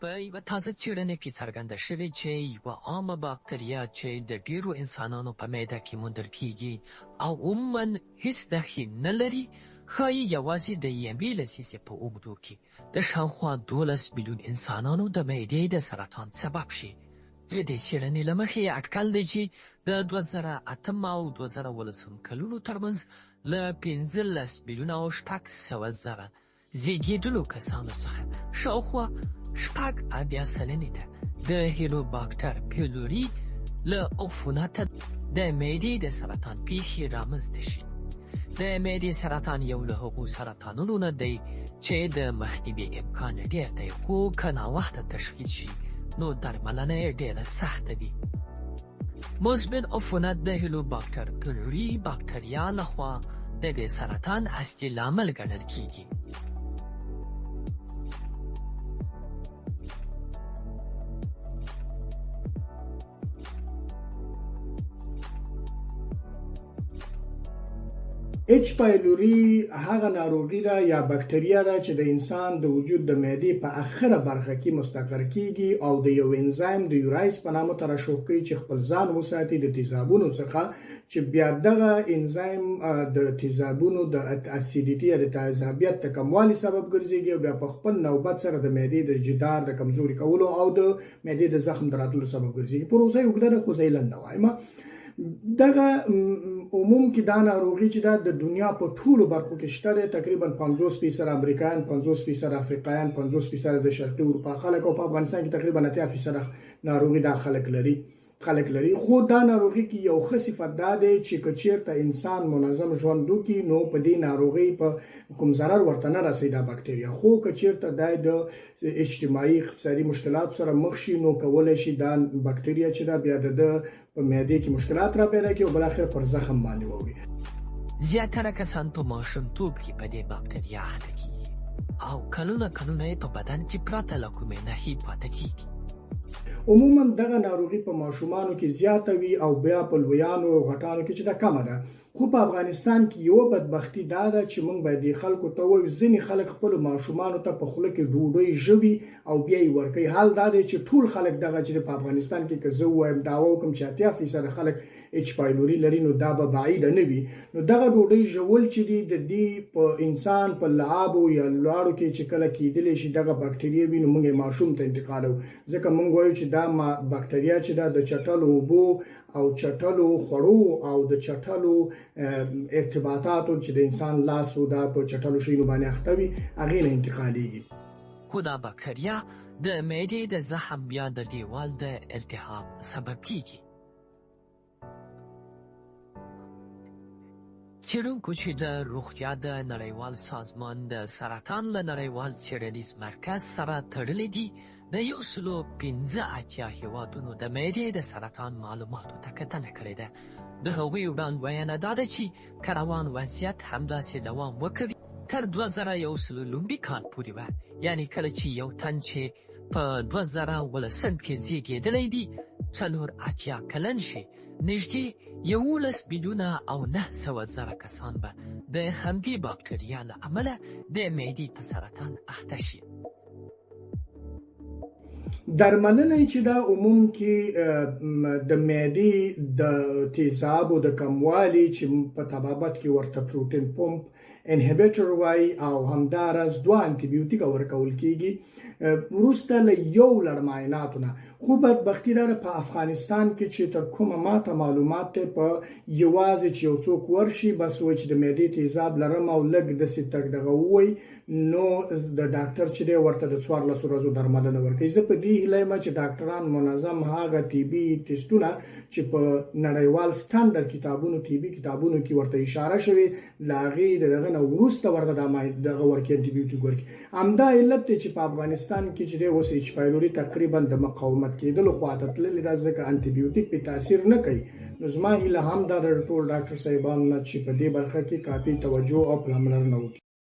په یوه تازه څېړنه کې څرګنده شوې چې یوه عامه باکتریا چې د ډېرو انسانانو په معده کې موندل کیږي او عموما هیڅ نښې نه لري، ښایي یوازې د یوې لسیزې په اوږدو کې د شاوخوا 12 میلیون انسانانو د معدې د سرطان سبب شي. د دې څېړنې له مخې اټکل دی چې د 2008 او 2019 کلونو ترمنځ له 15 میلیونه او 600,000 زیږېدلو کسانو څخه شاوخوا 80 سلنې ته د هیلوباکتر پیلوري له عفونته د معدې د سرطان پیښې رامنځته شي. د معدې سرطان یو له هغو سرطانونو نه دی چې د مخنیوي امکان ډېر دی، خو که ناوخته تشخیص شي نو درملنه یې ډېره سخته وي. مزمن عفونت د هیلوباکتر پیلوري باکتریا لخوا د دې سرطان اصلي لامل ګڼل کیږي. اچ پایلوري هغه ناروغي ده یا باکتریا ده چې د انسان د وجود د معدې په اخره برخه کې مستقر کیږي او د یو انزایم د یورایس په نامه ترشح کوي چې خپل ځان وساتي د تیزابونو څخه، چې بیا دغه انزایم د تیزابونو د اسیدیټي یا د تیزابیت د کموالي سبب ګرځي او بیا په خپل نوبت سره د معدې د جدار د کمزوري کولو او د معدې د زخم دراتلو سبب ګرځي. پروسه یې اوږده ده خو زه یې لنډه وایم. دغه عموم کې دا ناروغي چې د دنیا په ټولو برخو کې شته ده، تقریبا 50% امریکایان، 50% افریقایان، 50% د شرقي اروپا خلک او په افغانستان کې تقریبا 80% ناروغي دا خلک لري. خو دا ناروغي کې یو ښه صفت دا دی چې که چیرته انسان منظم ژوند وکړي نو په دې ناروغي په کوم ضرر ورته نه رسي دا باکتریا، خو که چیرته د اجتماعي اقتصادي مشکلات سره مخ شي نو کولای شي دا باکتریا چې دا بیا د په معدې کې مشکلات را پیدا کوي او بل اخر پر زخم باندې ووي. زیاتره کسان په ماشومتوب کې په دې باکتریا اخته کیږي او کلونه یې په بدن کې پراته له کومې نښې پاتې کیږي. عموما دغه ناروغي په ماشومانو کې زیاته وي او بیا په لویانو او غټانو کې چې دا کمه ده. خو په افغانستان کې یو بدبختی دا ده چې موږ باید خلکو ته وایو ځینې خلک خپل ماشومانو ته په خوله کې ډوډۍ ژوي او بیا یې ورکوي. حال دا دی چې ټول خلک دغه چې په افغانستان کې که زه ووایم دعوا وکړم چې 80% خلک اچ پایلوري لري نو دا به بعیده نه وي. نو دغه ډوډۍ ژول چې دی د دې په انسان په لعابو یا لاړو کې چې کله کېدلی شي دغه باکتریا وي نو موږ یې ماشوم ته انتقالوو، ځکه موږ وایو چې دا باکتریا چې د چټلو اوبو او چټلو خوړو او د چټلو ارتباطاتو چې د انسان لاس او دا په چټلو شیانو باندې اخته وي هغې نه انتقالیږي. خو دا باکتریا د معدې د زخم یا د دیوال د التهاب سبب کیږي. څېړونکو چې د روغتیا د نړیوال سازمان د سرطان له نړیوال څېړنیز مرکز سره تړلي دي، د 185 هېوادونو د معدې د سرطان معلوماتو ته کتنه کړې ده. د هغوی وړاندوینه دا ده چې که روان وضعیت همداسې دوام وکوي تر 2001 لومړي کال پورې به، یعنې کله چې یو تن چې په 2010 کې زیږېدلی دی 84 کلن شي، نږدې 11 میلیونه او 900,000 کسان به د همدې باکتریا له امله د معدې په سرطان اخته شي. درملنه چې دا عموم کې د معدې د تیزابو د کموالي چې په طبابت کې ورته پروتین پمپ انهیبیټر وای او همدارس 2 انټي بیوټیک ورکول کیږي وروسته له یو لړ معایناتو نه. خو بدبختي ده په افغانستان کې چې تر کومه ماته معلومات ته په یوازې چې یو څوک ورشي بس وای چې د معدې تیزاب لرم او لږ د سیټک دغه وای نو د ډاکټر چې دی ورته د 14 ورځو درملنه ورکوي. زه په دې هیله یم چې ډاکټران منظم هغه طبي ټیسټونه چې په نړیوال سټانډرډ طبي کتابونو کې ورته اشاره شوی لاغي دغه نو وروسته ورته دغه ورکې انټي بیوټیک ورکي. همدا علت چې په افغانستان کې چې دی اوس اچ پایلوري تقریبا د مقاومت کېدلو خواته تللی دا ځکه انټي بیوټیک په تاثیر نه کوي. نو زما هیله هم دا د ټول ډاکټر صاحبانو چې په دې برخه کې کافي توجه او پاملرنه وکړي.